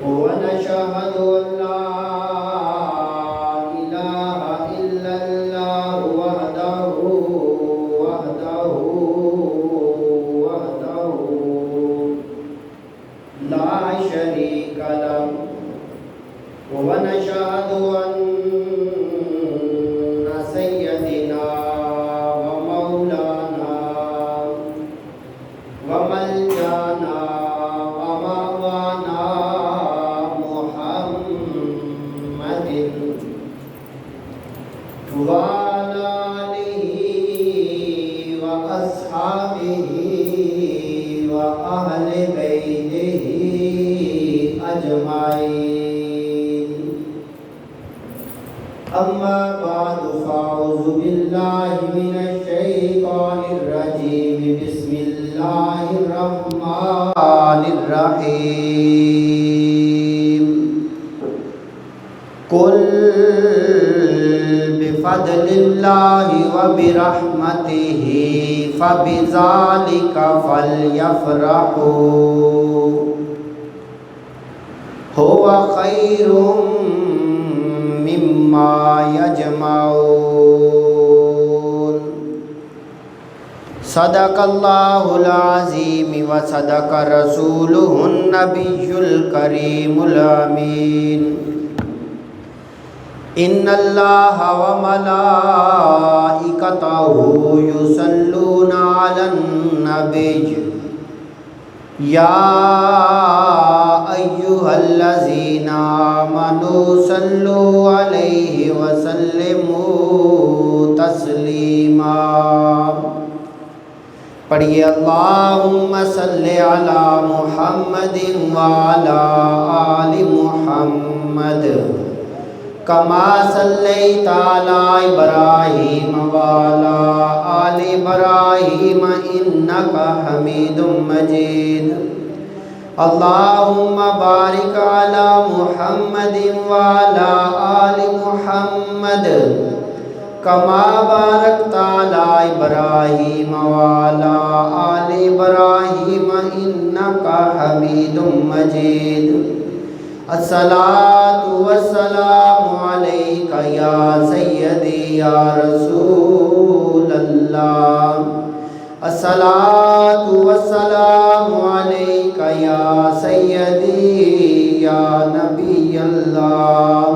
ونشهد أن لا إله إلا الله وحده لا شريك له ونشهد أن سيدنا ومولانا وملجانا ومأوانا محمد وعلى آله وأصحابه وأهل بيته أجمعين. أما بعد فأعوذ بالله من الشيطان الرجيم. بسم الله الرحمن الرحيم. قل بفضل الله وبرحمته فبذلك فليفرحوا هو خير مما يجمعون. صدق الله العظيم وصدق رسوله النبي الكريم الأمين. إن الله وملائكته يصلون على النبي يا أيها الذين آمنوا صلوا عليه وسلموا تسلیما. پڑھیے اللہم صلی علی محمد وعلی آل محمد کما صلیت علی ابراہیم وعلی آل ابراہیم انک حمید مجید. اللہم بارک علی محمد وعلی آل محمد کما بارکت علی ابراہیم وعلی آل ابراہیم انک حمید مجید. الصلاۃ والسلام علیک یا سیدی یا رسول اللہ. الصلاۃ والسلام علیک یا سیدی یا نبی اللہ.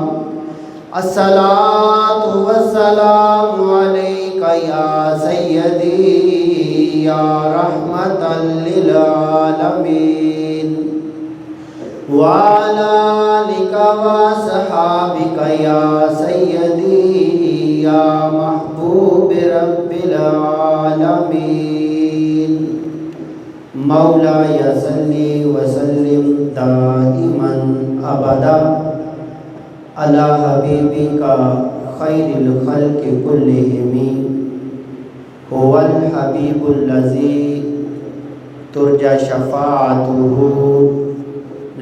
الصلاۃ والسلام علیک یا سیدی یا رحمۃ للعالمین. وعلى آلك وصحابك يا سيدي يا محبوب رب العالمين. مولاي صل وسلم دائما أبدا على حبيبك خير الخلق كلهم. هو الحبيب الذي ترجى شفاعته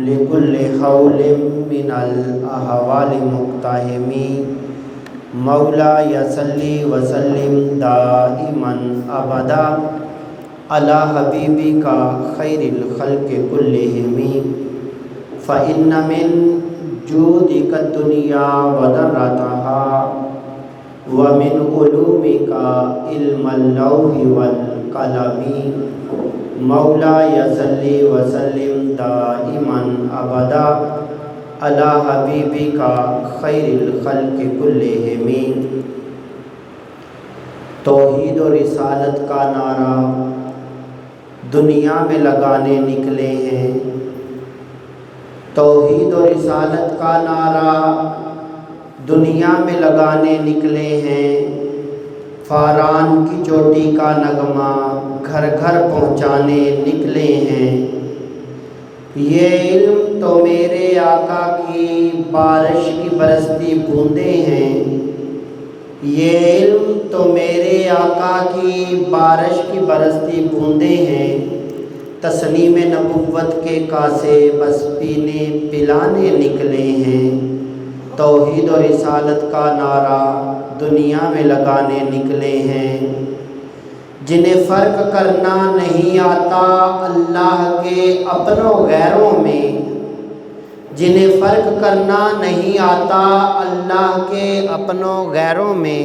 لکل حول من الاحوال مقتحمی. مولاي صلی وسلم دائما ابدا علی حبیبک خیر الخلق کلہم. فإن من جودک الدنیا وضرتها ومن علومک علم اللوح والقلم. مولاي صلی وسلم دائما ابدا علی حبیبک خیر الخلق کلہم. توحید و رسالت کا نعرہ دنیا میں لگانے نکلے ہیں. توحید و رسالت کا نعرہ دنیا میں لگانے نکلے ہیں. فاران کی چوٹی کا نغمہ گھر گھر پہنچانے نکلے ہیں. یہ علم تو میرے آقا کی بارش کی برستی بوندیں ہیں. یہ علم تو میرے آقا کی بارش کی برستی بوندیں ہیں. تسلیم نبوت کے کاسے بس پینے پلانے نکلے ہیں. توحید و رسالت کا نعرہ دنیا میں لگانے نکلے ہیں. جنہیں فرق کرنا نہیں آتا اللہ کے اپنوں غیروں میں، جنہیں فرق کرنا نہیں آتا اللہ کے اپنوں غیروں میں،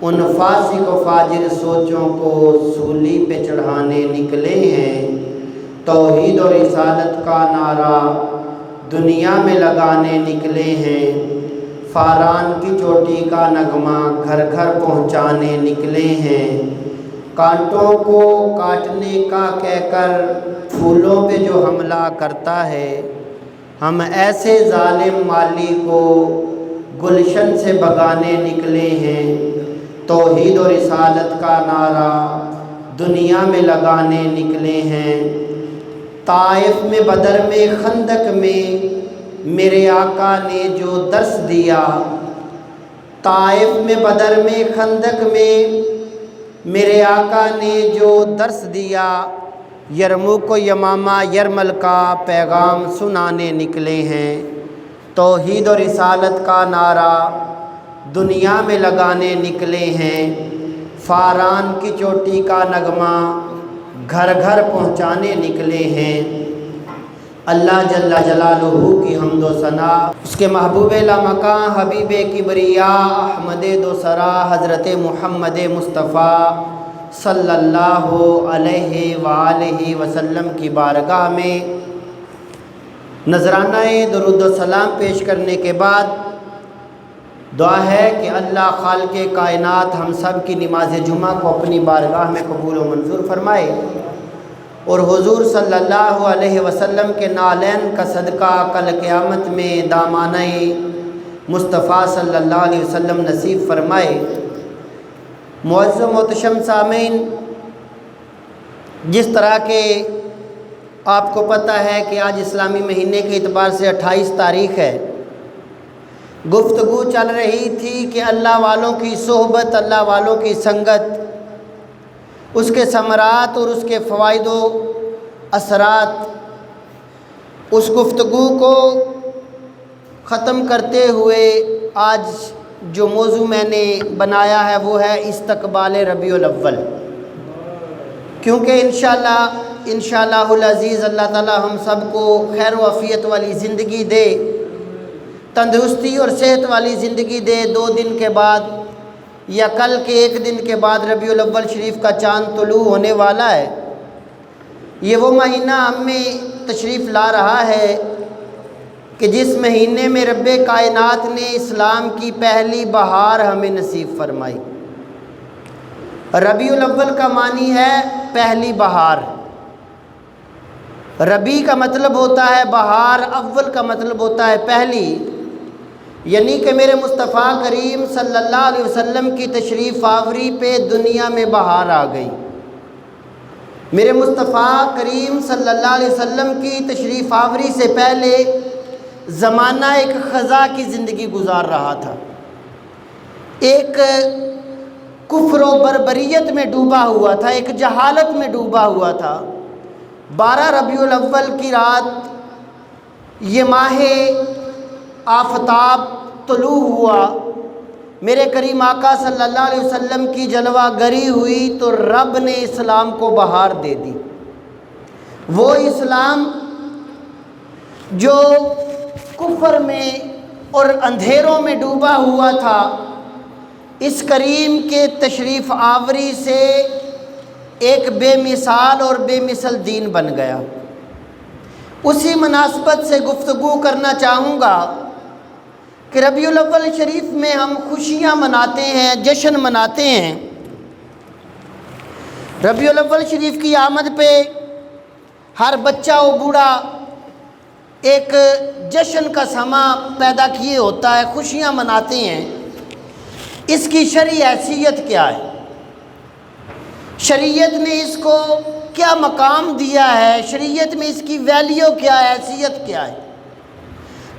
ان فاسق و فاجر سوچوں کو سولی پہ چڑھانے نکلے ہیں۔ توحید و رسالت کا نعرہ دنیا میں لگانے نکلے ہیں، فاران کی چوٹی کا نغمہ گھر گھر پہنچانے نکلے ہیں۔ کانٹوں کو کاٹنے کا کہہ کر پھولوں پہ جو حملہ کرتا ہے، ہم ایسے ظالم مالی کو گلشن سے بھگانے نکلے ہیں۔ توحید و رسالت کا نعرہ دنیا میں لگانے نکلے ہیں۔ طائف میں، بدر میں، خندق میں میرے آقا نے جو درس دیا، طائف میں، بدر میں، خندق میں میرے آقا نے جو درس دیا، یرموک و یمامہ یرمل کا پیغام سنانے نکلے ہیں۔ توحید و رسالت کا نعرہ دنیا میں لگانے نکلے ہیں، فاران کی چوٹی کا نغمہ گھر گھر پہنچانے نکلے ہیں۔ اللہ جل جلالہ کی حمد و ثنا، اس کے محبوب لامکاں حبیب کبریاء احمد دوسرا حضرت محمد مصطفیٰ صلی اللہ علیہ وآلہ وسلم کی بارگاہ میں نذرانہ درود و سلام پیش کرنے کے بعد دعا ہے کہ اللہ خالق کائنات ہم سب کی نماز جمعہ کو اپنی بارگاہ میں قبول و منظور فرمائے، اور حضور صلی اللہ علیہ وسلم کے نالین کا صدقہ کل قیامت میں دامانہ مصطفیٰ صلی اللہ علیہ وسلم نصیب فرمائے۔ معزز و محتشم سامعین، جس طرح کہ آپ کو پتہ ہے کہ آج اسلامی مہینے کے اعتبار سے 28 تاریخ ہے، گفتگو چل رہی تھی کہ اللہ والوں کی صحبت، اللہ والوں کی سنگت، اس کے ثمرات اور اس کے فوائد و اثرات۔ اس گفتگو کو ختم کرتے ہوئے آج جو موضوع میں نے بنایا ہے وہ ہے استقبال ربیع الاول، کیونکہ انشاءاللہ العزیز اللہ تعالی ہم سب کو خیر و عافیت والی زندگی دے، تندرستی اور صحت والی زندگی دے۔ 2 دن کے بعد یا کل کے 1 دن کے بعد ربیع الاول شریف کا چاند طلوع ہونے والا ہے۔ یہ وہ مہینہ ہم میں تشریف لا رہا ہے کہ جس مہینے میں رب کائنات نے اسلام کی پہلی بہار ہمیں نصیب فرمائی۔ ربیع الاول کا معنی ہے پہلی بہار۔ ربیع کا مطلب ہوتا ہے بہار، اول کا مطلب ہوتا ہے پہلی، یعنی کہ میرے مصطفیٰ کریم صلی اللہ علیہ وسلم کی تشریف آوری پہ دنیا میں بہار آ گئی۔ میرے مصطفیٰ کریم صلی اللہ علیہ وسلم کی تشریف آوری سے پہلے زمانہ ایک خزاں کی زندگی گزار رہا تھا، ایک کفر و بربریت میں ڈوبا ہوا تھا، ایک جہالت میں ڈوبا ہوا تھا۔ 12 ربیع الاول کی رات یہ ماہ آفتاب طلوع ہوا، میرے کریم آقا صلی اللہ علیہ وسلم کی جلوہ گری ہوئی تو رب نے اسلام کو بہار دے دی۔ وہ اسلام جو کفر میں اور اندھیروں میں ڈوبا ہوا تھا، اس کریم کے تشریف آوری سے ایک بے مثال اور بے مثل دین بن گیا۔ اسی مناسبت سے گفتگو کرنا چاہوں گا کہ ربیع الاول شریف میں ہم خوشیاں مناتے ہیں، جشن مناتے ہیں۔ ربیع الاول شریف کی آمد پہ ہر بچہ و بوڑھا ایک جشن کا سما پیدا کیے ہوتا ہے، خوشیاں مناتے ہیں۔ اس کی شرعی حیثیت کیا ہے؟ شریعت نے اس کو کیا مقام دیا ہے؟ شریعت میں اس کی ویلیو کیا ہے، حیثیت کیا ہے؟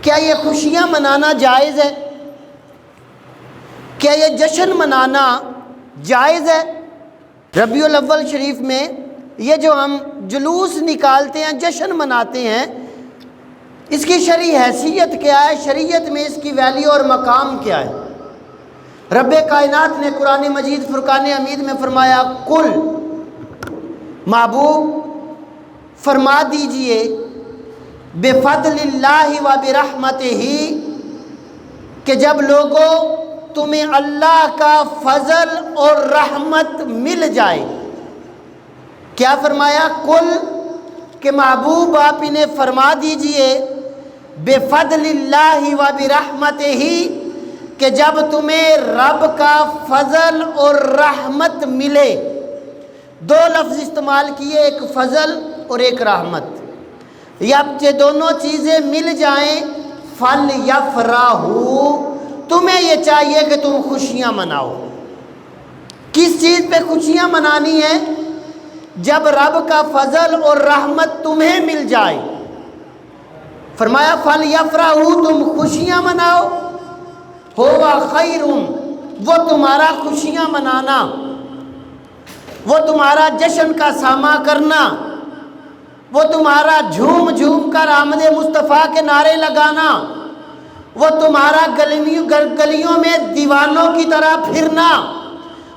کیا یہ خوشیاں منانا جائز ہے؟ کیا یہ جشن منانا جائز ہے؟ ربیع الاول شریف میں یہ جو ہم جلوس نکالتے ہیں، جشن مناتے ہیں، اس کی شرعی حیثیت کیا ہے؟ شریعت میں اس کی ویلیو اور مقام کیا ہے؟ رب کائنات نے قرآن مجید فرقان حمید میں فرمایا، کل محبوب فرما دیجئے بفضل اللہ و برحمتہ، کہ جب لوگوں تمہیں اللہ کا فضل اور رحمت مل جائے، کیا فرمایا؟ کل، کہ محبوب آپ انہیں فرما دیجئے بفضل اللہ و برحمتہ، کہ جب تمہیں رب کا فضل اور رحمت ملے۔ دو لفظ استعمال کیے، ایک فضل اور ایک رحمت۔ جب یہ دونوں چیزیں مل جائیں، فَلْيَفْرَحُوا، تمہیں یہ چاہیے کہ تم خوشیاں مناؤ۔ کس چیز پہ خوشیاں منانی ہیں؟ جب رب کا فضل اور رحمت تمہیں مل جائے۔ فرمایا فَلْيَفْرَحُوا، تم خوشیاں مناؤ۔ ہوا خیر، وہ تمہارا خوشیاں منانا، وہ تمہارا جشن کا سامہ کرنا، وہ تمہارا جھوم جھوم کر آمد مصطفیٰ کے نعرے لگانا، وہ تمہارا گلیوں میں دیوانوں کی طرح پھرنا،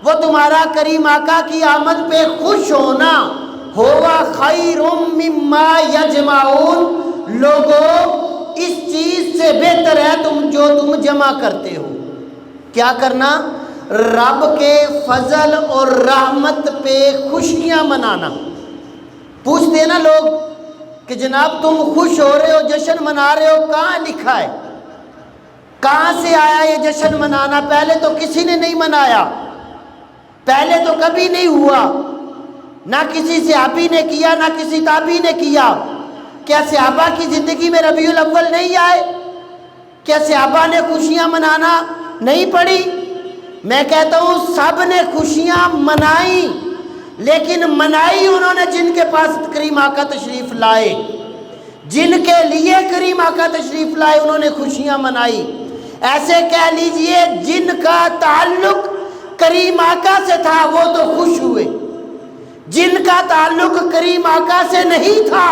وہ تمہارا کریم آقا کی آمد پہ خوش ہونا، ہوا خیر مما یجمعون، لوگوں اس چیز سے بہتر ہے تم جمع کرتے ہو۔ کیا کرنا؟ رب کے فضل اور رحمت پہ خوشیاں منانا۔ پوچھتے ہیں نا لوگ کہ جناب تم خوش ہو رہے ہو، جشن منا رہے ہو، کہاں لکھا ہے؟ کہاں سے آیا یہ جشن منانا؟ پہلے تو کسی نے نہیں منایا، پہلے تو کبھی نہیں ہوا، نہ کسی صحابی نے کیا، نہ کسی تابعی نے کیا۔ کیا صحابہ کی زندگی میں ربیع الاول نہیں آئے؟ کیا صحابہ نے خوشیاں منانا نہیں پڑی؟ میں کہتا ہوں سب نے خوشیاں منائی، لیکن منائی انہوں نے جن کے پاس کریم آقا تشریف لائے، جن کے لیے کریم آقا تشریف لائے انہوں نے خوشیاں منائی۔ ایسے کہہ لیجئے جن کا تعلق کریم آقا سے تھا وہ تو خوش ہوئے، جن کا تعلق کریم آقا سے نہیں تھا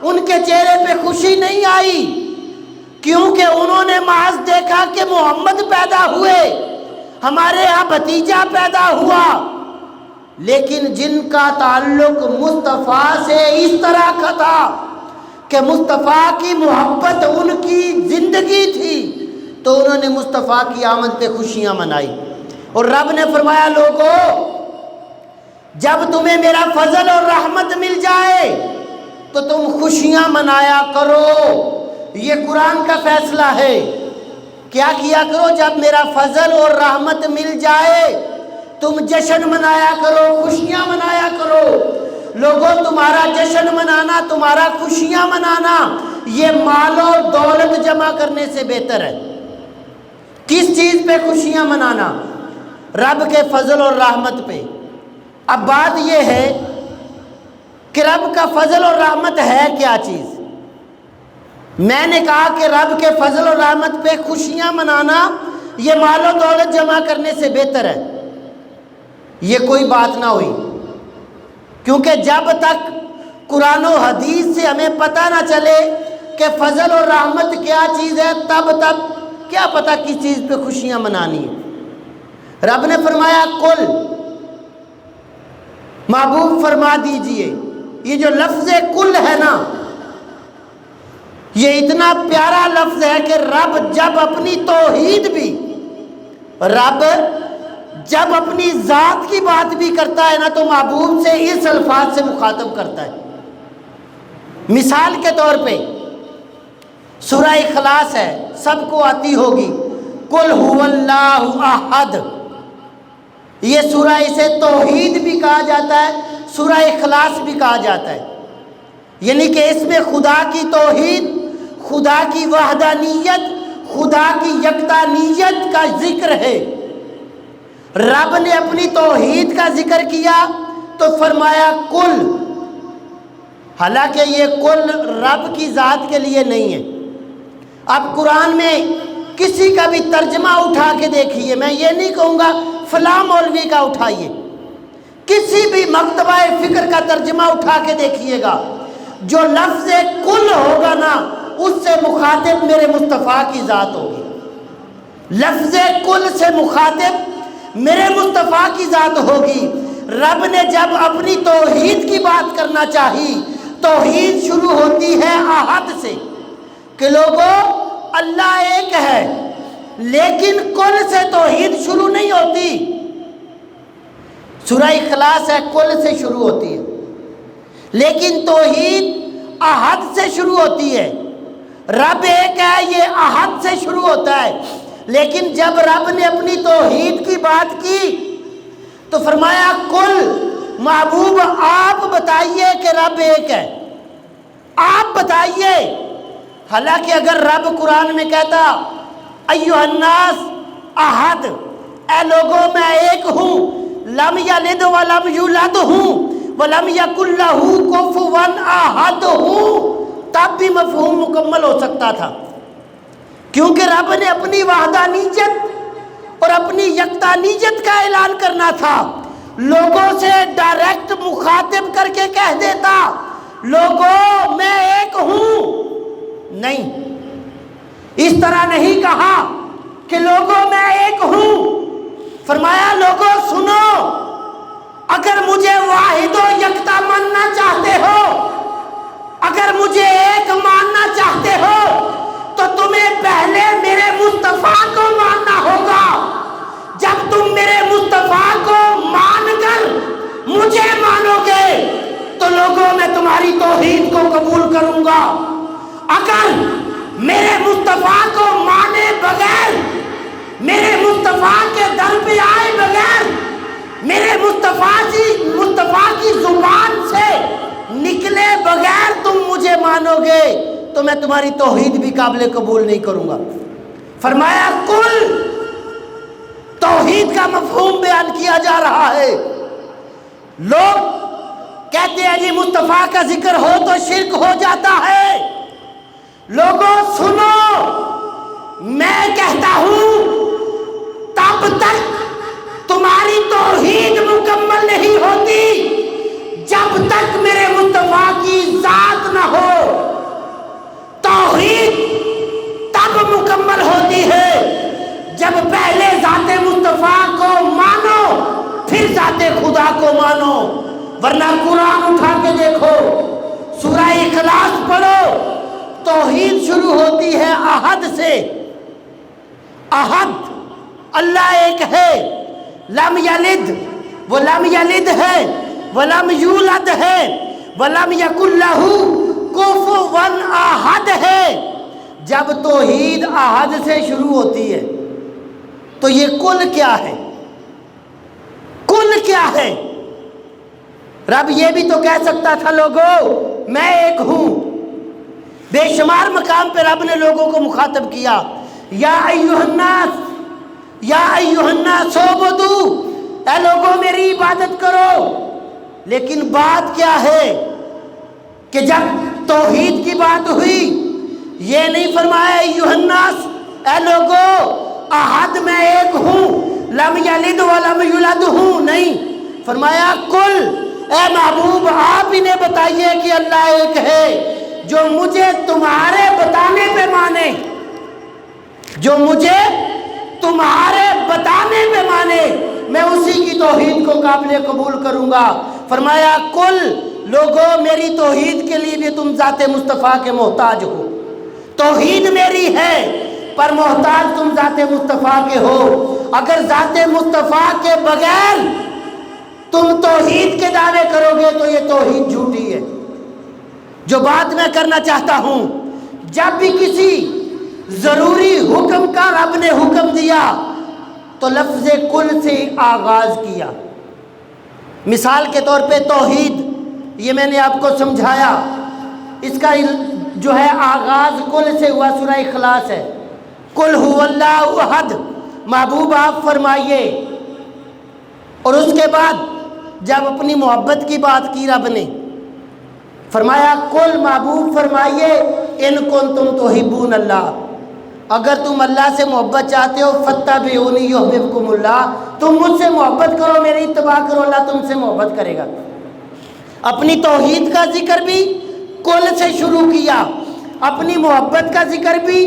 ان کے چہرے پہ خوشی نہیں آئی، کیونکہ انہوں نے محض دیکھا کہ محمد پیدا ہوئے، ہمارے ہاں بھتیجا پیدا ہوا۔ لیکن جن کا تعلق مصطفیٰ سے اس طرح کا تھا کہ مصطفیٰ کی محبت ان کی زندگی تھی، تو انہوں نے مصطفیٰ کی آمد پہ خوشیاں منائی۔ اور رب نے فرمایا لوگوں جب تمہیں میرا فضل اور رحمت مل جائے تو تم خوشیاں منایا کرو۔ یہ قرآن کا فیصلہ ہے۔ کیا کیا کرو؟ جب میرا فضل اور رحمت مل جائے تم جشن منایا کرو، خوشیاں منایا کرو۔ لوگوں تمہارا جشن منانا، تمہارا خوشیاں منانا یہ مال و دولت جمع کرنے سے بہتر ہے۔ کس چیز پہ خوشیاں منانا؟ رب کے فضل اور رحمت پہ۔ اب بات یہ ہے کہ رب کا فضل اور رحمت ہے کیا چیز؟ میں نے کہا کہ رب کے فضل اور رحمت پہ خوشیاں منانا یہ مال و دولت جمع کرنے سے بہتر ہے۔ یہ کوئی بات نہ ہوئی، کیونکہ جب تک قرآن و حدیث سے ہمیں پتہ نہ چلے کہ فضل اور رحمت کیا چیز ہے، تب کیا پتہ کس چیز پہ خوشیاں منانی ہے۔ رب نے فرمایا کل، محبوب فرما دیجئے، یہ جو لفظ کل ہے نا، یہ اتنا پیارا لفظ ہے کہ رب جب اپنی توحید بھی، رب جب اپنی ذات کی بات بھی کرتا ہے نا تو محبوب سے اس الفاظ سے مخاطب کرتا ہے۔ مثال کے طور پہ سورہ اخلاص ہے، سب کو آتی ہوگی، قل هو اللہ احد، یہ سورہ اسے توحید بھی کہا جاتا ہے، سورہ اخلاص بھی کہا جاتا ہے، یعنی کہ اس میں خدا کی توحید، خدا کی وحدانیت، خدا کی یکتانیت کا ذکر ہے۔ رب نے اپنی توحید کا ذکر کیا تو فرمایا کل، حالانکہ یہ کل رب کی ذات کے لیے نہیں ہے۔ اب قرآن میں کسی کا بھی ترجمہ اٹھا کے دیکھیے، میں یہ نہیں کہوں گا فلاں مولوی کا اٹھائیے، کسی بھی مکتبہ فکر کا ترجمہ اٹھا کے دیکھیے گا، جو لفظ کل ہوگا نا اس سے مخاطب میرے مصطفیٰ کی ذات ہوگی، لفظ کل سے مخاطب میرے مصطفیٰ کی ذات ہوگی۔ رب نے جب اپنی توحید کی بات کرنا چاہی توحید شروع ہوتی ہے احد سے کہ لوگوں اللہ ایک ہے، لیکن کل سے توحید شروع نہیں ہوتی۔ سورہ اخلاص ہے کل سے شروع ہوتی ہے، لیکن توحید احد سے شروع ہوتی ہے۔ رب ایک ہے، یہ احد سے شروع ہوتا ہے، لیکن جب رب نے اپنی توحید کی بات کی تو فرمایا کل محبوب آپ بتائیے کہ رب ایک ہے، آپ بتائیے۔ حالانکہ اگر رب قرآن میں کہتا ایھا الناس احد، اے لوگوں میں ایک ہوں، لم یلد ولم یولد ہوں ولم یکن لہ کفوا احد ہوں، تب بھی مفہوم مکمل ہو سکتا تھا، کیونکہ رب نے اپنی وحدانیت اور اپنی یکتانیت کا اعلان کرنا تھا۔ لوگوں سے ڈائریکٹ مخاطب کر کے کہہ دیتا لوگوں میں ایک ہوں، نہیں، اس طرح نہیں کہا کہ لوگوں میں ایک ہوں۔ فرمایا لوگوں سنو، اگر مجھے واحد و یکتا ماننا چاہتے ہو، اگر مجھے ایک ماننا چاہتے ہو تو تمہیں پہلے میرے مصطفیٰ کو ماننا ہوگا۔ جب تم میرے مصطفیٰ کو مان کر مجھے مانو گے تو لوگوں میں تمہاری توحید کو قبول کروں گا۔ اگر میرے مصطفیٰ کو مانے بغیر، میرے مصطفیٰ کے در پہ آئے بغیر، میرے مصطفیٰ کی زبان سے نکلے بغیر تم مجھے مانو گے تو میں تمہاری توحید بھی قابل قبول نہیں کروں گا۔ فرمایا کل توحید کا مفہوم بیان کیا جا رہا ہے۔ لوگ کہتے ہیں جی مصطفیٰ کا ذکر ہو تو شرک ہو جاتا ہے۔ لوگوں سنو، میں کہتا ہوں تب تک تمہاری توحید مکمل نہیں ہوتی جب تک میرے مصطفیٰ کی ذات نہ ہو۔ توحید تب مکمل ہوتی ہے جب پہلے ذات مصطفیٰ کو مانو پھر ذات خدا کو مانو، ورنہ قرآن اٹھا کے دیکھو، سورہ اخلاص پڑھو، توحید شروع ہوتی ہے احد سے۔ احد اللہ ایک ہے، لم یلد وہ لم یلد ہے، ولم یولد ہے، ولم یکن لہ کفوا احد ہے۔ جب توحید احد سے شروع ہوتی ہے تو یہ کل کیا ہے؟ کل کیا ہے؟ رب یہ بھی تو کہہ سکتا تھا لوگوں میں ایک ہوں۔ بے شمار مقام پہ رب نے لوگوں کو مخاطب کیا، یا ایھا الناس، یا ایھا الناس اعبدوا، اے لوگوں میری عبادت کرو۔ لیکن بات کیا ہے کہ جب توحید کی بات ہوئی یہ نہیں فرمایا ایھا الناس، اے لوگوں احد میں ایک ہوں، لم یلد ولم یولد ہوں، نہیں، فرمایا کل، اے محبوب آپ انہیں بتائیے کہ اللہ ایک ہے۔ جو مجھے تمہارے بتانے پہ مانے، جو مجھے تمہارے بتانے پہ مانے، میں اسی کی توحید کو قابل قبول کروں گا۔ فرمایا کل لوگوں میری توحید کے لیے بھی تم ذات مصطفیٰ کے محتاج ہو۔ توحید میری ہے پر محتاج تم ذات مصطفیٰ کے ہو۔ اگر ذات مصطفیٰ کے بغیر تم توحید کے دعوے کرو گے تو یہ توحید جھوٹی ہے۔ جو بات میں کرنا چاہتا ہوں، جب بھی کسی ضروری حکم کا رب نے حکم دیا تو لفظ کل سے آغاز کیا۔ مثال کے طور پہ توحید، یہ میں نے آپ کو سمجھایا، اس کا جو ہے آغاز کل سے ہوا، سورہ اخلاص ہے، قل هو اللہ احد، محبوب آپ فرمائیے۔ اور اس کے بعد جب اپنی محبت کی بات کی رب نے فرمایا قل، محبوب فرمائیے ان کنتم تحبون اللہ، اگر تم اللہ سے محبت چاہتے ہو فاتبعونی یحببکم اللہ، تم مجھ سے محبت کرو، میری اتباع کرو، اللہ تم سے محبت کرے گا۔ اپنی توحید کا ذکر بھی کل سے شروع کیا، اپنی محبت کا ذکر بھی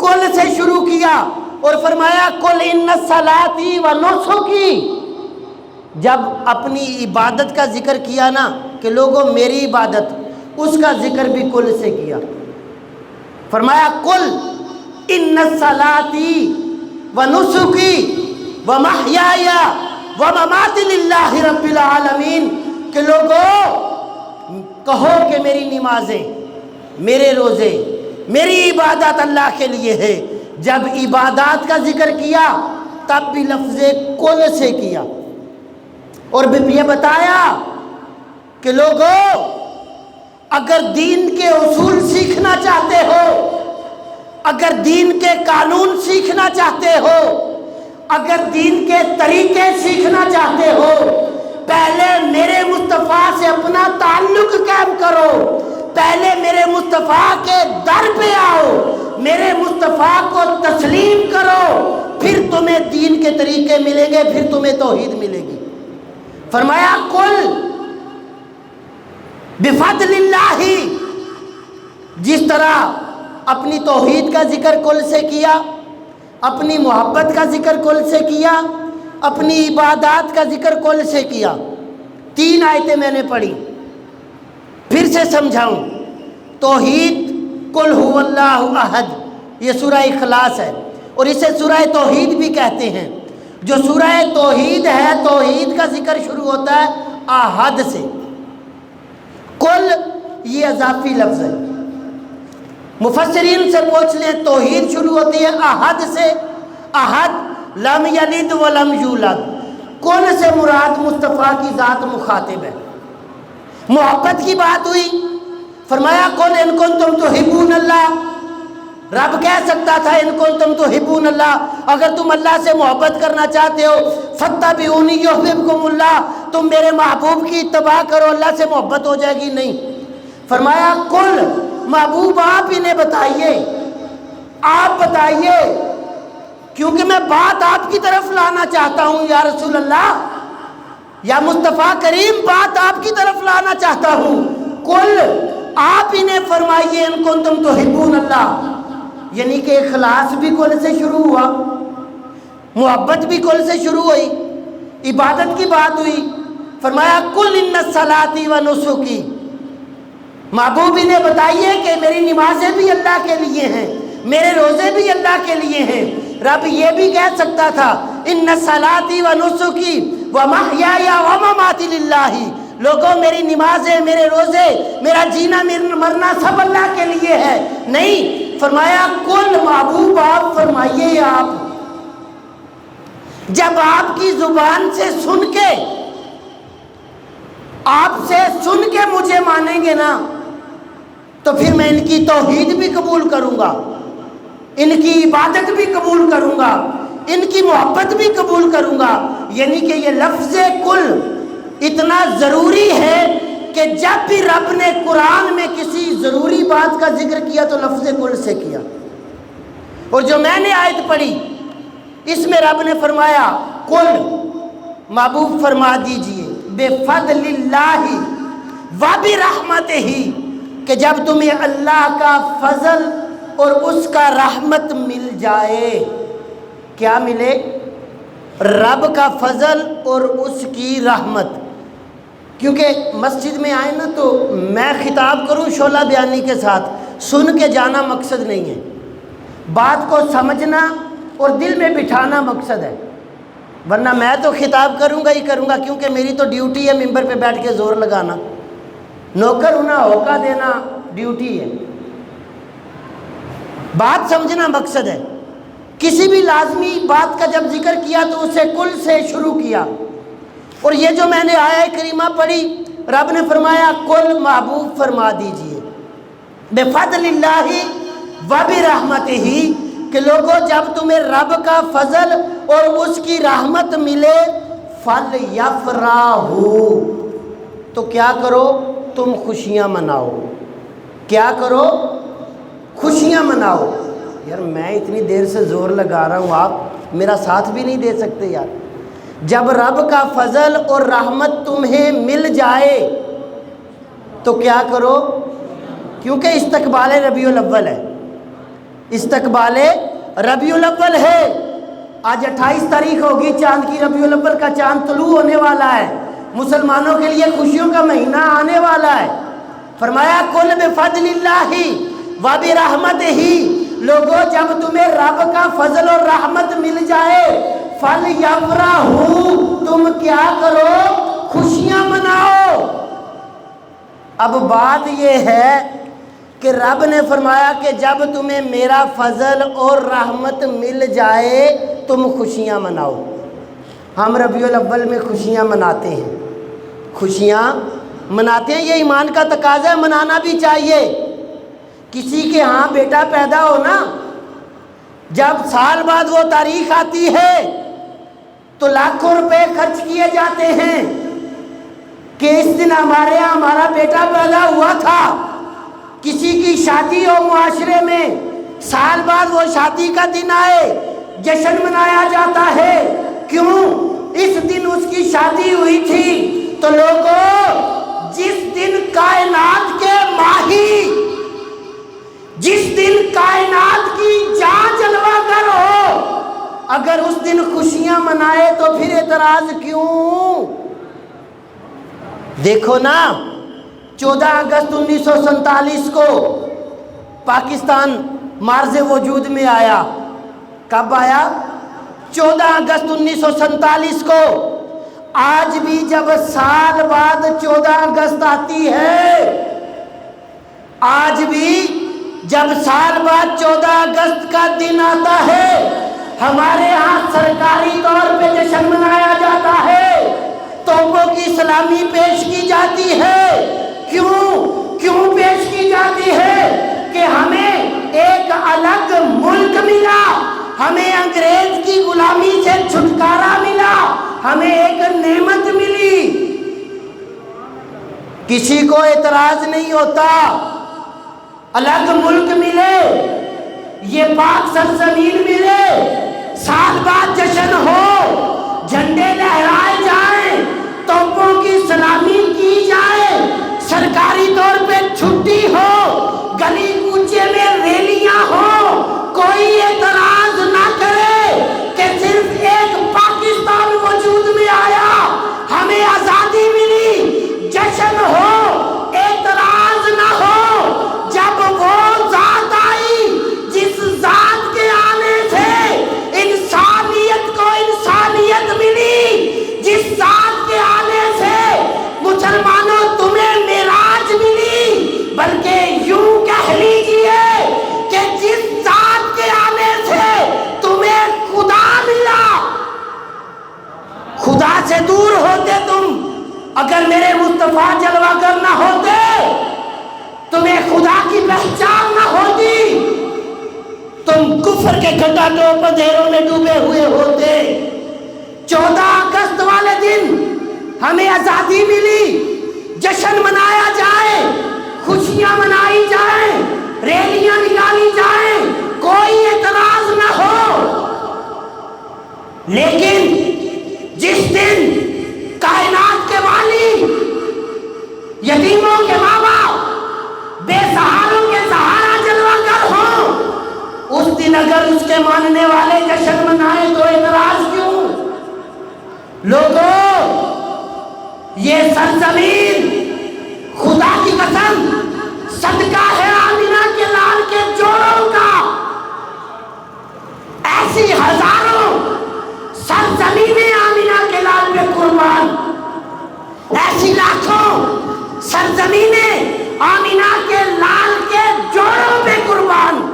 کل سے شروع کیا، اور فرمایا قل ان صلاتی و نسکی۔ جب اپنی عبادت کا ذکر کیا نا کہ لوگوں میری عبادت، اس کا ذکر بھی کل سے کیا۔ فرمایا کل ان صلاتی و نسکی و محیای و مماتی للہ رب العالمین، کہ لوگوں کہو کہ میری نمازیں، میرے روزے، میری عبادت اللہ کے لیے ہے۔ جب عبادات کا ذکر کیا تب بھی لفظ کل سے کیا، اور بھی یہ بتایا کہ لوگوں اگر دین کے اصول سیکھنا چاہتے ہو، اگر دین کے قانون سیکھنا چاہتے ہو، اگر دین کے طریقے سیکھنا چاہتے ہو، پہلے میرے مصطفیٰ سے اپنا تعلق قائم کرو، پہلے میرے مصطفیٰ کے در پہ آؤ، میرے مصطفیٰ کو تسلیم کرو، پھر تمہیں دین کے طریقے ملیں گے، پھر تمہیں توحید ملے گی۔ فرمایا قل بفضل اللہ، جس طرح اپنی توحید کا ذکر کل سے کیا، اپنی محبت کا ذکر کل سے کیا، اپنی عبادات کا ذکر کل سے کیا۔ 3 آیتیں میں نے پڑھی، پھر سے سمجھاؤں۔ توحید قل هو اللہ احد، یہ سورہ اخلاص ہے، اور اسے سورہ توحید بھی کہتے ہیں۔ جو سورہ توحید ہے، توحید کا ذکر شروع ہوتا ہے احد سے۔ قل یہ اضافی لفظ ہے، مفسرین سے پوچھ لیں، توحید شروع ہوتی ہے احد سے۔ احد لم یلد ولم یولد، قل سے مراد مصطفیٰ کی ذات مخاطب ہے۔ محبت کی بات ہوئی، فرمایا قل ان کنتم تحبون اللہ، رب کہہ سکتا تھا ان کنتم تحبون اللہ، اگر تم اللہ سے محبت کرنا چاہتے ہو فاتبعونی یحببکم اللہ، تم میرے محبوب کی اتباع کرو، اللہ سے محبت ہو جائے گی۔ نہیں، فرمایا قل، محبوب آپ انہیں بتائیے، آپ بتائیے، کیونکہ میں بات آپ کی طرف لانا چاہتا ہوں یا رسول اللہ، یا مصطفیٰ کریم، بات آپ کی طرف لانا چاہتا ہوں۔ قل، آپ انہیں فرمائیے ان کنتم تحبون اللہ، یعنی کہ اخلاص بھی کل سے شروع ہوا، محبت بھی کل سے شروع ہوئی، عبادت کی بات ہوئی۔ فرمایا قل ان صلاتی و نسکی، محبوب انہیں بتائیے کہ میری نمازیں بھی اللہ کے لیے ہیں، میرے روزے بھی اللہ کے لیے ہیں۔ رب یہ بھی کہہ سکتا تھا ان صلاتی و نسکی و محیای و مماتی للہ، لوگوں میری نمازیں، میرے روزے، میرا جینا مرنا سب اللہ کے لیے ہے۔ نہیں، فرمایا کل، محبوب آپ فرمائیے، آپ جب آپ کی زبان سے سن کے، آپ سے سن کے مجھے مانیں گے نا، تو پھر میں ان کی توحید بھی قبول کروں گا، ان کی عبادت بھی قبول کروں گا، ان کی محبت بھی قبول کروں گا۔ یعنی کہ یہ لفظ کل اتنا ضروری ہے کہ جب بھی رب نے قرآن میں کسی ضروری بات کا ذکر کیا تو لفظ کل سے کیا۔ اور جو میں نے آیت پڑھی اس میں رب نے فرمایا کل، محبوب فرما دیجئے بفضل اللہ و برحمتہ، کہ جب تمہیں اللہ کا فضل اور اس کا رحمت مل جائے، کیا ملے؟ رب کا فضل اور اس کی رحمت۔ کیونکہ مسجد میں آئے نا تو میں خطاب کروں شعلہ بیانی کے ساتھ، سن کے جانا مقصد نہیں ہے، بات کو سمجھنا اور دل میں بٹھانا مقصد ہے، ورنہ میں تو خطاب کروں گا ہی کروں گا، کیونکہ میری تو ڈیوٹی ہے ممبر پہ بیٹھ کے زور لگانا، نوکر ہونا، ہوکا دینا ڈیوٹی ہے، بات سمجھنا مقصد ہے۔ کسی بھی لازمی بات کا جب ذکر کیا تو اسے کل سے شروع کیا۔ اور یہ جو میں نے آیہ کریمہ پڑھی، رب نے فرمایا کل، محبوب فرما دیجئے بفضل اللہ و برحمتہ، کہ لوگوں جب تمہیں رب کا فضل اور اس کی رحمت ملے، فَلْيَفْرَحُوا، تو کیا کرو؟ تم خوشیاں مناؤ۔ کیا کرو؟ خوشیاں مناؤ۔ یار میں اتنی دیر سے زور لگا رہا ہوں، آپ میرا ساتھ بھی نہیں دے سکتے یار۔ جب رب کا فضل اور رحمت تمہیں مل جائے تو کیا کرو؟ کیونکہ استقبال ربیع الاول ہے، استقبال ربیع الاول ہے۔ آج 28 تاریخ ہوگی، چاند کی، ربیع الاول کا چاند طلوع ہونے والا ہے، مسلمانوں کے لیے خوشیوں کا مہینہ آنے والا ہے۔ فرمایا کل بفضل اللہ و برحمتہ، لوگوں جب تمہیں رب کا فضل اور رحمت مل جائے فَلْيَفْرَحُوا، تم کیا کرو؟ خوشیاں مناؤ۔ اب بات یہ ہے کہ رب نے فرمایا کہ جب تمہیں میرا فضل اور رحمت مل جائے تم خوشیاں مناؤ۔ ہم ربیع الاول میں خوشیاں مناتے ہیں، خوشیاں مناتے ہیں، یہ ایمان کا تقاضا ہے، منانا بھی چاہیے۔ کسی کے ہاں بیٹا پیدا ہو نا، جب سال بعد وہ تاریخ آتی ہے تو لاکھوں روپے خرچ کیے جاتے ہیں کہ اس دن ہمارے یہاں ہمارا بیٹا پیدا ہوا تھا۔ کسی کی شادی ہو معاشرے میں، سال بعد وہ شادی کا دن آئے جشن منایا جاتا ہے۔ کیوں؟ اس دن اس کی شادی ہوئی تھی۔ تو لوگوں، جس دن کائنات کے ماہی، جس دن کائنات کی جان جلوہ گر ہو، اگر اس دن خوشیاں منائے تو پھر اعتراض کیوں؟ دیکھو نا، 14 اگست 1947 کو پاکستان معرض وجود میں آیا۔ کب آیا؟ 14 اگست 1947 کو۔ آج بھی جب سال بعد 14 اگست آتی ہے، آج بھی جب سال بعد 14 اگست کا دن آتا ہے، ہمارے ہاں سرکاری طور پہ جشن منایا جاتا ہے، توپوں کی سلامی پیش کی جاتی ہے۔ کیوں پیش کی جاتی ہے؟ کہ ہمیں ایک الگ ملک ملا، ہمیں انگریز کی غلامی سے چھٹکارا ملا، ہمیں ایک نعمت ملی۔ کسی کو اعتراض نہیں ہوتا، الگ ملک ملے، یہ پاک سرزمین ملے، سال بعد جشن ہو، جھنڈے لہرائے جائیں، توپوں کی سلامی کی جائے، سرکاری طور پہ چھٹی ہو، گلی کوچے میں ریلیاں ہوں، کوئی اعتراض نہ کرے کہ صرف ایک پاکستان وجود میں آیا، ہمیں آزادی ملی، جشن ہو، اعتراض نہ ہو۔ جب وہ ذات آئی جس ذات کے آنے سے انسانیت کو انسانیت ملی، جس ذات کے آنے سے مسلمانوں تمہیں معراج ملی، بلکہ یوں کہہ لیجئے کہ جس ذات کے آنے سے تمہیں خدا ملا۔ خدا سے دور ہوتے تم، اگر میرے مصطفیٰ جلوہ گر نہ ہوتے، تمہیں خدا کی پہچان نہ ہوتی، تم کفر کے گھٹاٹوں اندھیروں میں ڈوبے ہوئے ہوتے۔ 14 اگست والے دن ہمیں آزادی ملی، جشن منایا جائے، خوشیاں منائی جائیں، ریلیاں نکالی جائیں، کوئی اعتراض نہ ہو۔ لیکن جس دن کائنات کے والی، یتیموں کے ماں باپ، بے سہاروں کے سہارا جلوہ گر ہوں، اس دن اگر اس کے ماننے والے جشن منائیں تو اعتراض کیوں؟ لوگوں، یہ سرزمین خدا کی قسم صدقہ ہے آمینہ کے لال کے جوڑوں کا۔ ایسی ہزاروں سرزمینیں آمینہ کے لال پہ قربان، ایسی لاکھوں سرزمینیں آمینہ کے لال کے جوڑوں پہ قربان۔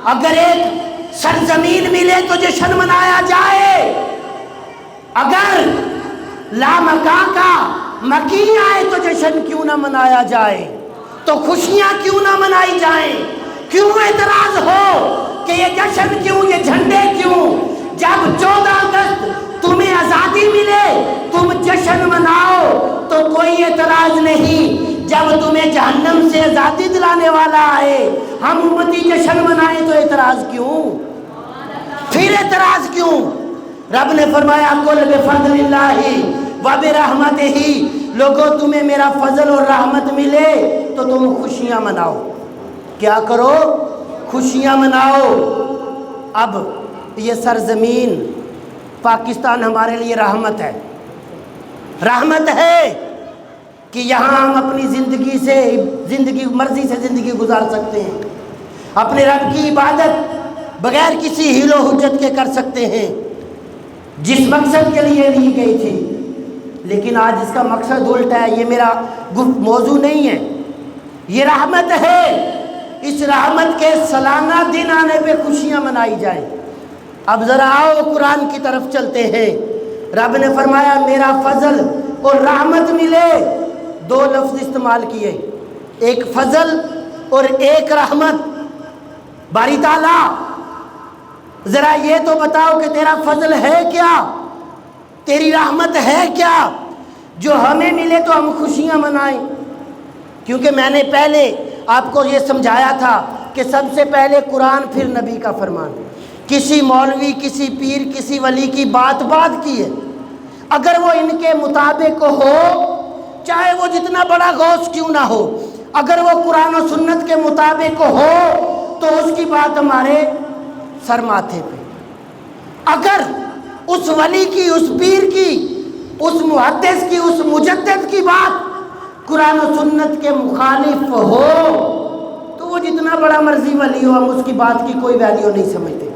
اگر ایک سرزمین ملے تو جشن منایا جائے، اگر لامکاں کا مکین آئے تو جشن کیوں نہ منایا جائے؟ تو خوشیاں کیوں نہ منائی جائیں؟ کیوں اعتراض ہو کہ یہ جشن کیوں، یہ جھنڈے کیوں؟ جب 14 اگست تمہیں آزادی ملے تم جشن مناؤ تو کوئی اعتراض نہیں۔ جب تمہیں جہنم سے آزادی دلانے والا آئے ہم امتی جشن منائیں تو اعتراض کیوں؟ پھر اعتراض کیوں؟ رب نے فرمایا قل بفضل اللہ وبرحمتہ، لوگوں تمہیں میرا فضل اور رحمت ملے تو تم خوشیاں مناؤ۔ کیا کرو؟ خوشیاں مناؤ۔ اب یہ سرزمین پاکستان ہمارے لیے رحمت ہے، رحمت ہے۔ کہ یہاں ہم اپنی زندگی مرضی سے زندگی گزار سکتے ہیں، اپنے رب کی عبادت بغیر کسی حیل و حجت کے کر سکتے ہیں جس مقصد کے لیے لی گئی تھی۔ لیکن آج اس کا مقصد الٹا ہے۔ یہ میرا موضوع نہیں ہے، یہ رحمت ہے۔ اس رحمت کے سالانہ دن آنے پہ خوشیاں منائی جائیں۔ اب ذرا آؤ قرآن کی طرف چلتے ہیں۔ رب نے فرمایا میرا فضل اور رحمت ملے، دو لفظ استعمال کیے، ایک فضل اور ایک رحمت۔ باری تعالیٰ ذرا یہ تو بتاؤ کہ تیرا فضل ہے کیا، تیری رحمت ہے کیا جو ہمیں ملے تو ہم خوشیاں منائیں۔ کیونکہ میں نے پہلے آپ کو یہ سمجھایا تھا کہ سب سے پہلے قرآن پھر نبی کا فرمان۔ کسی مولوی، کسی پیر، کسی ولی کی بات کی ہے، اگر وہ ان کے مطابق ہو، چاہے وہ جتنا بڑا غوث کیوں نہ ہو، اگر وہ قرآن و سنت کے مطابق ہو تو اس کی بات ہمارے سر ماتھے پہ۔ اگر اس ولی کی، اس پیر کی، اس محدث کی، اس مجدد کی بات قرآن و سنت کے مخالف ہو تو وہ جتنا بڑا مرضی ولی ہو، ہم اس کی بات کی کوئی ویلیو نہیں سمجھتے۔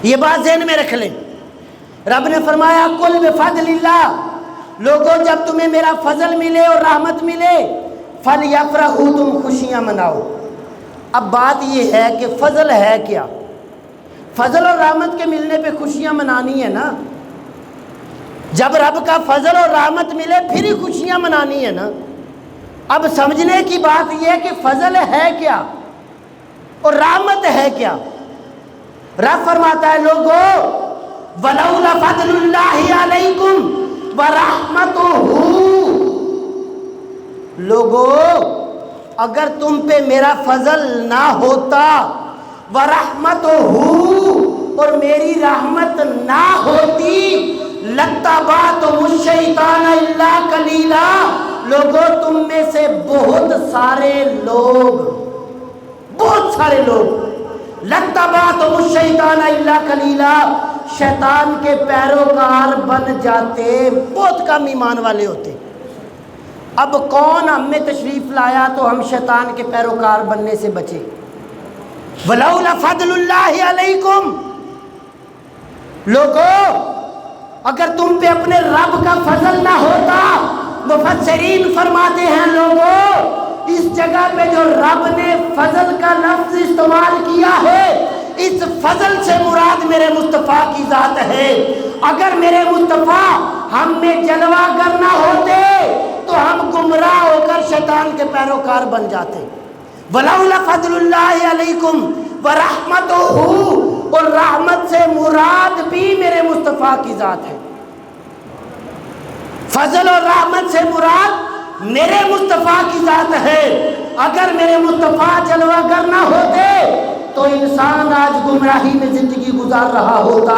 یہ بات ذہن میں رکھ لیں۔ رب نے فرمایا قل بفضل اللہ، لوگوں جب تمہیں میرا فضل ملے اور رحمت ملے فلیفرحوا، تم خوشیاں مناؤ۔ اب بات یہ ہے کہ فضل ہے کیا؟ فضل اور رحمت کے ملنے پہ خوشیاں منانی ہے نا۔ جب رب کا فضل اور رحمت ملے پھر ہی خوشیاں منانی ہے نا۔ اب سمجھنے کی بات یہ ہے کہ فضل ہے کیا اور رحمت ہے کیا۔ رب فرماتا ہے لوگوں وَلَوْلَا فَضْلُ اللَّهِ عَلَيْكُمْ وَرَحْمَتُهُ، لوگوں اگر تم پہ میرا فضل نہ ہوتا، وَرَحْمَتُهُ، اور میری رحمت نہ ہوتی، لَاتَّبَعْتُمُ الشَّيْطَانَ إِلَّا قَلِيلًا، لوگوں تم میں سے بہت سارے لوگ لَاتَّبَعْتُمُ الشَّيْطَانَ إِلَّا قَلِيلًا، شیطان کے پیروکار بن جاتے، بہت کم ایمان والے ہوتے۔ اب کون ہم میں تشریف لایا تو ہم شیطان کے پیروکار بننے سے بچے۔ وَلَوْلَا فَضْلُ اللَّهِ عَلَيْكُمْ، لوگوں اگر تم پہ اپنے رب کا فضل نہ ہوتا، مفسرین فرماتے ہیں لوگوں اس جگہ پہ جو رب نے فضل کا لفظ استعمال کیا ہے، اس فضل سے مراد میرے مصطفیٰ کی ذات ہے۔ اگر میرے مصطفیٰ ہم میں جلوہ گر نہ ہوتے تو ہم گمراہ ہو کر شیطان کے پیروکار بن جاتے۔ وَلَوْلَا فَضْلُ اللَّهِ عَلَيْكُمْ وَرَحْمَتُهُ، اور رحمت سے مراد بھی میرے مصطفیٰ کی ذات ہے۔ فضل اور رحمت سے مراد میرے مصطفیٰ کی ذات ہے۔ اگر میرے مصطفیٰ جلوہ گر نہ ہوتے تو انسان آج گمراہی میں زندگی گزار رہا ہوتا۔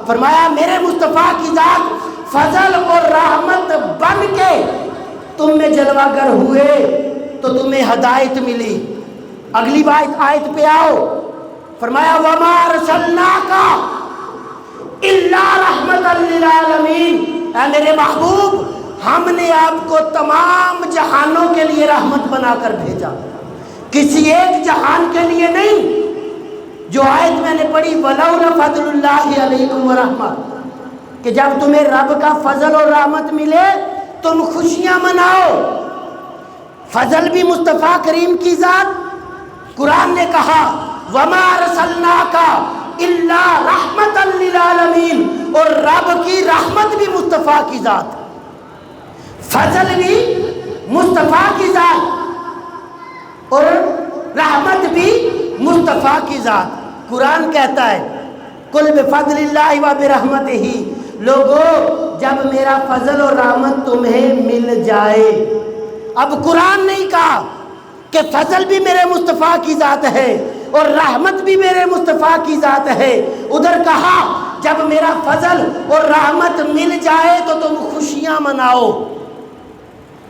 فرمایا میرے مصطفیٰ کی ذات فضل اور رحمت بن کے تم میں جلوہ گر ہوئے تو تمہیں ہدایت ملی۔ اگلی آیت پہ آؤ، فرمایا وَمَا أَرْسَلْنَاكَ إِلَّا رَحْمَةً لِلْعَالَمِينَ، اے میرے محبوب ہم نے آپ کو تمام جہانوں کے لیے رحمت بنا کر بھیجا، کسی ایک جہان کے لیے نہیں۔ جو آیت میں نے پڑھی وَلَوْلَا فَضْلُ اللَّهِ عَلَيْكُمْ وَرَحْمَةُ، کہ جب تمہیں رب کا فضل اور رحمت ملے تم خوشیاں مناؤ۔ فضل بھی مصطفیٰ کریم کی ذات، قرآن نے کہا وَمَا أَرْسَلْنَاكَ إِلَّا رَحْمَةً لِلْعَالَمِينَ، اور رب کی رحمت بھی مصطفیٰ کی ذات، فضل بھی مصطفیٰ کی ذات اور رحمت بھی مصطفیٰ کی ذات۔ قرآن کہتا ہے قُلْ بِفَضْلِ اللَّهِ وَبِرَحْمَتِهِ، لوگوں جب میرا فضل اور رحمت تمہیں مل جائے۔ اب قرآن نہیں کہا کہ فضل بھی میرے مصطفیٰ کی ذات ہے اور رحمت بھی میرے مصطفیٰ کی ذات ہے، ادھر کہا جب میرا فضل اور رحمت مل جائے تو تم خوشیاں مناؤ۔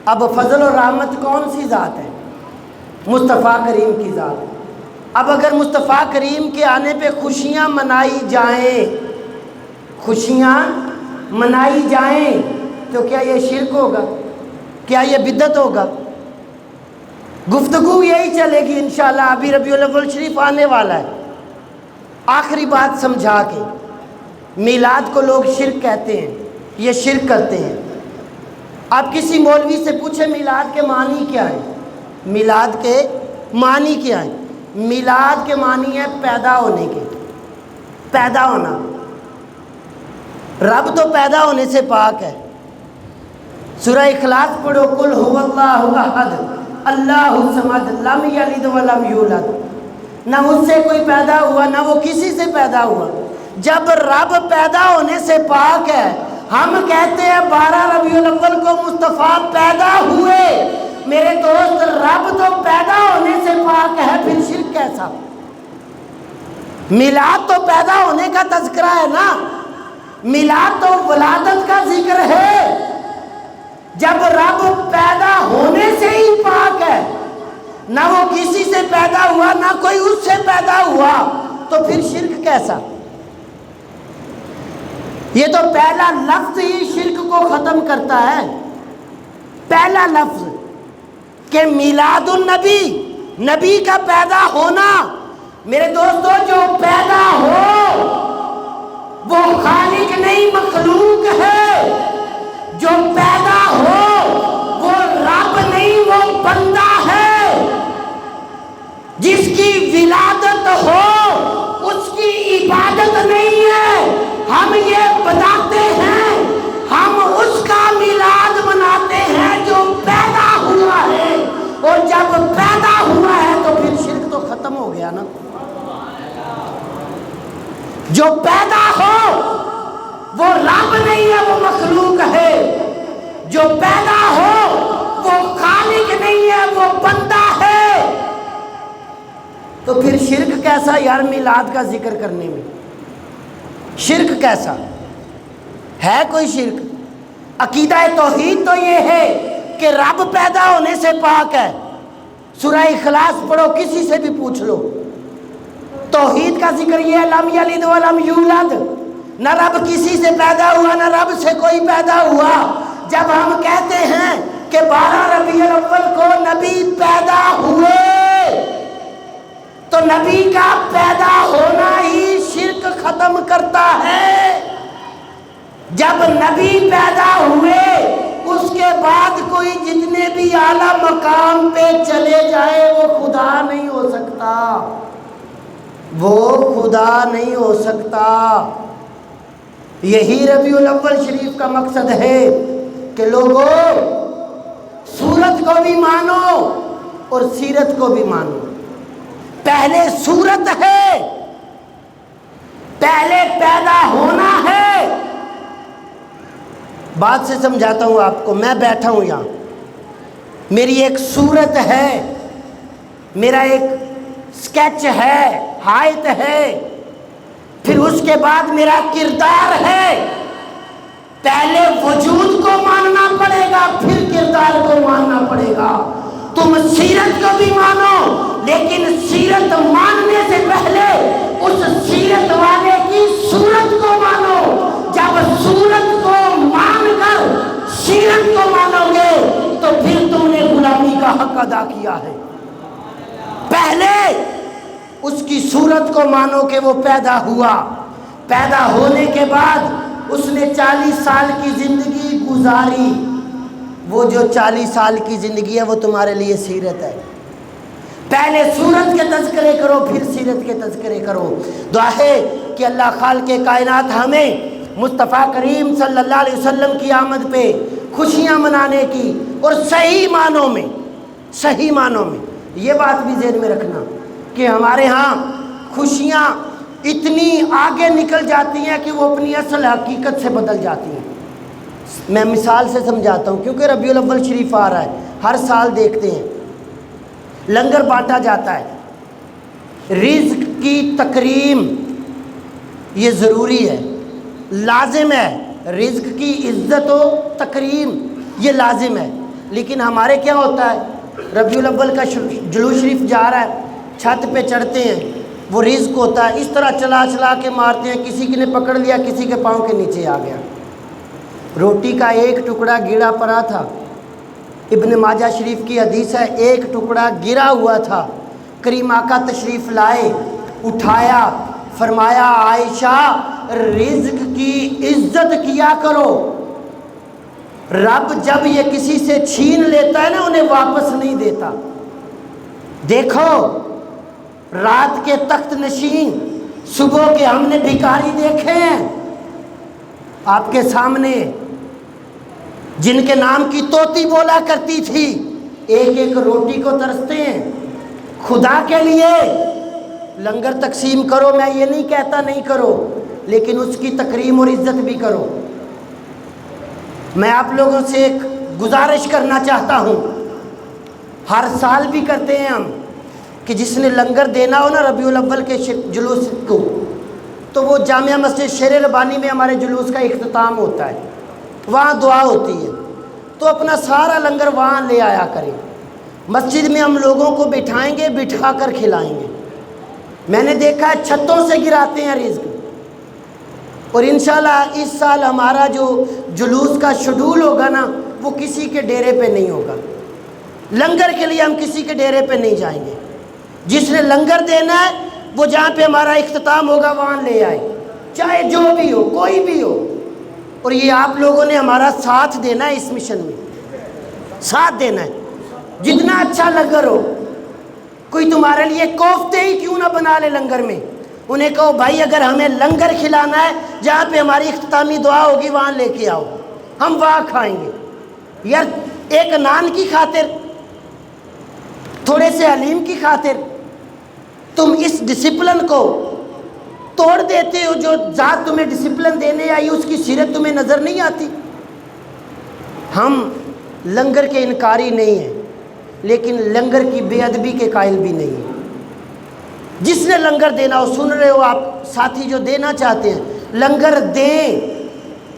اب فضل اور رحمت کون سی ذات ہے؟ مصطفیٰ کریم کی ذات۔ اب اگر مصطفیٰ کریم کے آنے پہ خوشیاں منائی جائیں تو کیا یہ شرک ہوگا؟ کیا یہ بدعت ہوگا؟ گفتگو یہی چلے گی انشاءاللہ. ابھی ربیع الاول شریف آنے والا ہے. آخری بات سمجھا کے، میلاد کو لوگ شرک کہتے ہیں، یہ شرک کرتے ہیں. آپ کسی مولوی سے پوچھیں میلاد کے معنی کیا ہے؟ میلاد کے معنی کیا ہے؟ میلاد کے معنی ہے پیدا ہونے کے، پیدا ہونا. رب تو پیدا ہونے سے پاک ہے. سورہ اخلاص پڑھو، قل هو اللہ احد اللہ الصمد لم یلد ولم یولد. نہ اس سے کوئی پیدا ہوا نہ وہ کسی سے پیدا ہوا. جب رب پیدا ہونے سے پاک ہے، ہم کہتے ہیں 12 ربیع الاول کو مصطفیٰ پیدا ہوئے. میرے دوست، رب تو پیدا ہونے سے پاک ہے، پھر شرک کیسا؟ میلاد تو پیدا ہونے کا تذکرہ ہے نا. میلاد تو ولادت کا ذکر ہے. جب رب پیدا ہونے سے ہی پاک ہے، نہ وہ کسی سے پیدا ہوا نہ کوئی اس سے پیدا ہوا، تو پھر شرک کیسا؟ یہ تو پہلا لفظ ہی شرک کو ختم کرتا ہے. پہلا لفظ کہ میلاد النبی، نبی کا پیدا ہونا. میرے دوستو، جو پیدا ہو وہ خالق نہیں مخلوق ہے. جو پیدا ہو وہ رب نہیں، وہ بندہ ہے. جس کی ولادت ہو اس کی عبادت نہیں ہے. ہم یہ بتاتے ہیں، ہم اس کا میلاد مناتے ہیں جو پیدا ہوا ہے. اور جب پیدا ہوا ہے تو پھر شرک تو ختم ہو گیا نا. جو پیدا ہو وہ رب نہیں ہے، وہ مخلوق ہے. جو پیدا ہو وہ خالق نہیں ہے، وہ بندہ ہے. تو پھر شرک کیسا یار میلاد کا ذکر کرنے میں؟ شرک کیسا ہے؟ کوئی شرک؟ عقیدہ توحید تو یہ ہے کہ رب پیدا ہونے سے پاک ہے. سورہ اخلاص پڑھو، کسی سے بھی پوچھ لو. توحید کا ذکر یہ ہے، لم یلد ولم یولد. نہ رب کسی سے پیدا ہوا نہ رب سے کوئی پیدا ہوا. جب ہم کہتے ہیں کہ 12 ربیع الاول کو نبی پیدا ہوئے، تو نبی کا پیدا ہونا ہی شرک ختم کرتا ہے. جب نبی پیدا ہوئے اس کے بعد کوئی جتنے بھی اعلیٰ مقام پہ چلے جائے وہ خدا نہیں ہو سکتا. وہ خدا نہیں ہو سکتا. یہی ربیع الاول شریف کا مقصد ہے کہ لوگوں صورت کو بھی مانو اور سیرت کو بھی مانو. پہلے صورت ہے، پہلے پیدا ہونا ہے. بات سے سمجھاتا ہوں آپ کو. میں بیٹھا ہوں یہاں، میری ایک صورت ہے، میرا ایک سکیچ ہے، ہائٹ ہے. پھر اس کے بعد میرا کردار ہے. پہلے وجود کو ماننا پڑے گا، پھر کردار کو ماننا پڑے گا. تم سیرت کو بھی مانو، لیکن سیرت ماننے سے پہلے اس سیرت والے کی صورت کو مانو. جب صورت کو مان کر سیرت کو مانو گے تو پھر تم نے غلامی کا حق ادا کیا ہے. پہلے اس کی صورت کو مانو کہ وہ پیدا ہوا. پیدا ہونے کے بعد اس نے 40 سال کی زندگی گزاری. وہ جو 40 سال کی زندگی ہے وہ تمہارے لیے سیرت ہے. پہلے صورت کے تذکرے کرو، پھر سیرت کے تذکرے کرو. دعا ہے کہ اللہ خالق کائنات ہمیں مصطفیٰ کریم صلی اللہ علیہ وسلم کی آمد پہ خوشیاں منانے کی، اور صحیح معنوں میں، صحیح معنوں میں یہ بات بھی ذہن میں رکھنا کہ ہمارے ہاں خوشیاں اتنی آگے نکل جاتی ہیں کہ وہ اپنی اصل حقیقت سے بدل جاتی ہیں. میں مثال سے سمجھاتا ہوں، کیونکہ ربیع الاول شریف آ رہا ہے. ہر سال دیکھتے ہیں لنگر بانٹا جاتا ہے. رزق کی تکریم یہ ضروری ہے، لازم ہے. رزق کی عزت و تکریم یہ لازم ہے. لیکن ہمارے کیا ہوتا ہے، ربیع الاول کا جلوس شریف جا رہا ہے، چھت پہ چڑھتے ہیں، وہ رزق ہوتا ہے، اس طرح چلا چلا کے مارتے ہیں. کسی نے پکڑ لیا، کسی کے پاؤں کے نیچے آ گیا. روٹی کا ایک ٹکڑا گیڑا پڑا تھا، ابن ماجہ شریف کی حدیث ہے، ایک ٹکڑا گرا ہوا تھا، کریم آقا تشریف لائے، اٹھایا، فرمایا عائشہ رزق کی عزت کیا کرو، رب جب یہ کسی سے چھین لیتا ہے نا انہیں واپس نہیں دیتا۔ دیکھو رات کے تخت نشین، صبح کے ہم نے بھکاری دیکھے ہیں آپ کے سامنے، جن کے نام کی طوطی بولا کرتی تھی، ایک ایک روٹی کو ترستے ہیں۔ خدا کے لیے لنگر تقسیم کرو، میں یہ نہیں کہتا نہیں کرو، لیکن اس کی تکریم اور عزت بھی کرو۔ میں آپ لوگوں سے ایک گزارش کرنا چاہتا ہوں، ہر سال بھی کرتے ہیں ہم کہ جس نے لنگر دینا ہو نا ربیع الاول کے جلوس کو، تو وہ جامعہ مسجد شیر ربانی میں ہمارے جلوس کا اختتام ہوتا ہے، وہاں دعا ہوتی ہے، تو اپنا سارا لنگر وہاں لے آیا کریں۔ مسجد میں ہم لوگوں کو بٹھائیں گے، بٹھا کر کھلائیں گے۔ میں نے دیکھا ہے چھتوں سے گراتے ہیں رزق، اور انشاءاللہ اس سال ہمارا جو جلوس کا شیڈول ہوگا نا وہ کسی کے ڈیرے پہ نہیں ہوگا، لنگر کے لیے ہم کسی کے ڈیرے پہ نہیں جائیں گے۔ جس نے لنگر دینا ہے وہ جہاں پہ ہمارا اختتام ہوگا وہاں لے آئے، چاہے جو بھی ہو، کوئی بھی ہو۔ اور یہ آپ لوگوں نے ہمارا ساتھ دینا ہے، اس مشن میں ساتھ دینا ہے، جتنا اچھا لنگر ہو۔ کوئی تمہارے لیے کوفتے ہی کیوں نہ بنا لے لنگر میں، انہیں کہو بھائی اگر ہمیں لنگر کھلانا ہے جہاں پہ ہماری اختتامی دعا ہوگی وہاں لے کے آؤ، ہم وہاں کھائیں گے۔ یار ایک نان کی خاطر، تھوڑے سے حلیم کی خاطر تم اس ڈسپلن کو توڑ دیتے ہو۔ جو ذات تمہیں ڈسپلن دینے آئی اس کی سیرت تمہیں نظر نہیں آتی۔ ہم لنگر کے انکاری نہیں ہیں، لیکن لنگر کی بے ادبی کے قائل بھی نہیں ہیں۔ جس نے لنگر دینا ہو، سن رہے ہو آپ ساتھی جو دینا چاہتے ہیں، لنگر دیں،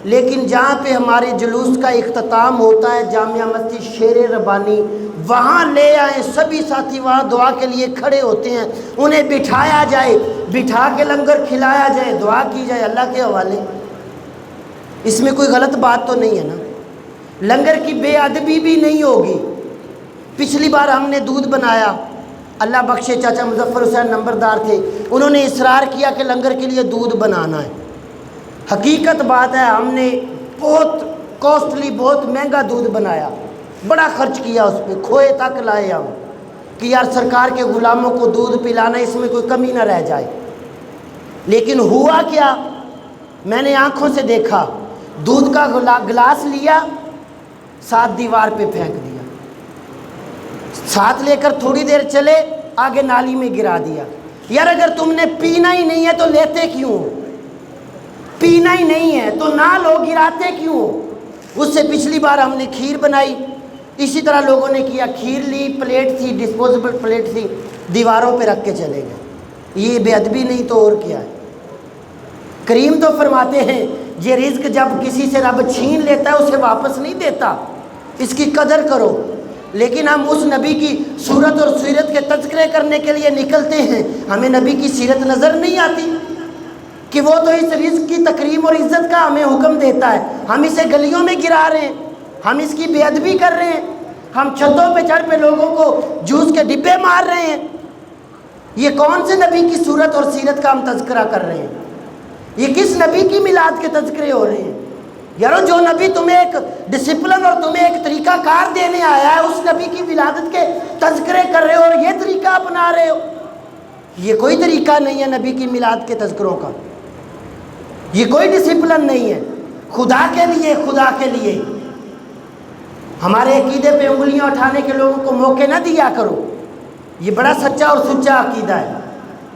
لیکن جہاں پہ ہمارے جلوس کا اختتام ہوتا ہے جامعہ مسجد شیر ربانی، وہاں لے آئیں۔ سبھی ساتھی وہاں دعا کے لیے کھڑے ہوتے ہیں، انہیں بٹھایا جائے، بٹھا کے لنگر کھلایا جائے، دعا کی جائے اللہ کے حوالے۔ اس میں کوئی غلط بات تو نہیں ہے نا، لنگر کی بے ادبی بھی نہیں ہوگی۔ پچھلی بار ہم نے دودھ بنایا، اللہ بخشے چاچا مظفر حسین نمبردار تھے، انہوں نے اصرار کیا کہ لنگر کے لیے دودھ بنانا ہے۔ حقیقت بات ہے ہم نے بہت کاسٹلی، بہت مہنگا دودھ بنایا، بڑا خرچ کیا اس پہ، کھوئے تک لائے ہم کہ یار سرکار کے غلاموں کو دودھ پلانا، اس میں کوئی کمی نہ رہ جائے۔ لیکن ہوا کیا، میں نے آنکھوں سے دیکھا، دودھ کا گلاس لیا، ساتھ دیوار پہ پھینک دیا، ساتھ لے کر تھوڑی دیر چلے، آگے نالی میں گرا دیا۔ یار اگر تم نے پینا ہی نہیں ہے تو لیتے کیوں ہو؟ پینا ہی نہیں ہے تو نہ لو، گراتے کیوں ہو؟ اس سے پچھلی بار ہم نے کھیر بنائی، اسی طرح لوگوں نے کیا، کھیر لی، پلیٹ تھی، ڈسپوزیبل پلیٹ تھی، دیواروں پہ رکھ کے چلے گئے۔ یہ بے ادبی نہیں تو اور کیا ہے؟ کریم تو فرماتے ہیں یہ رزق جب کسی سے رب چھین لیتا ہے اسے واپس نہیں دیتا، اس کی قدر کرو۔ لیکن ہم اس نبی کی صورت اور سیرت کے تذکرے کرنے کے لیے نکلتے ہیں، ہمیں نبی کی سیرت نظر نہیں آتی کہ وہ تو اس رزق کی تکریم اور عزت کا ہمیں حکم دیتا ہے، ہم اسے گلیوں میں گرا رہے ہیں، ہم اس کی بے ادبی کر رہے ہیں، ہم چھتوں پہ چڑھ پہ لوگوں کو جوس کے ڈبے مار رہے ہیں۔ یہ کون سے نبی کی صورت اور سیرت کا ہم تذکرہ کر رہے ہیں؟ یہ کس نبی کی میلاد کے تذکرے ہو رہے ہیں؟ یارو جو نبی تمہیں ایک ڈسپلن اور تمہیں ایک طریقہ کار دینے آیا ہے، اس نبی کی ولادت کے تذکرے کر رہے ہو اور یہ طریقہ اپنا رہے ہو۔ یہ کوئی طریقہ نہیں ہے نبی کی میلاد کے تذکروں کا، یہ کوئی ڈسپلن نہیں ہے۔ خدا کے لیے، خدا کے لیے ہمارے عقیدے پہ انگلیاں اٹھانے کے لوگوں کو موقع نہ دیا کرو، یہ بڑا سچا اور سچا عقیدہ ہے،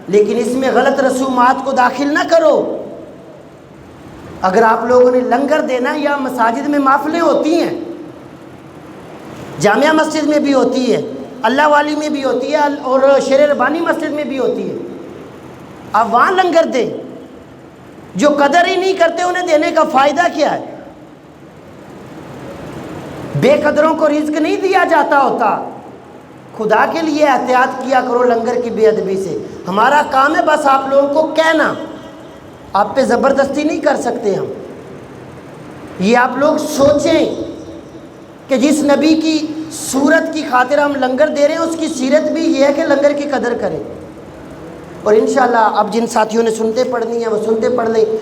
لیکن اس میں غلط رسومات کو داخل نہ کرو۔ اگر آپ لوگوں نے لنگر دینا، یا مساجد میں محفلیں ہوتی ہیں، جامعہ مسجد میں بھی ہوتی ہے، اللہ والی میں بھی ہوتی ہے، اور شیر ربانی مسجد میں بھی ہوتی ہے، آپ وہاں لنگر دیں۔ جو قدر ہی نہیں کرتے انہیں دینے کا فائدہ کیا ہے؟ بے قدروں کو رزق نہیں دیا جاتا ہوتا۔ خدا کے لیے احتیاط کیا کرو لنگر کی بے ادبی سے۔ ہمارا کام ہے بس آپ لوگوں کو کہنا، آپ پہ زبردستی نہیں کر سکتے ہم۔ یہ آپ لوگ سوچیں کہ جس نبی کی صورت کی خاطر ہم لنگر دے رہے ہیں، اس کی سیرت بھی یہ ہے کہ لنگر کی قدر کریں۔ اور انشاءاللہ اب جن ساتھیوں نے سنتے پڑھنی ہے وہ سنتے پڑھ لیں۔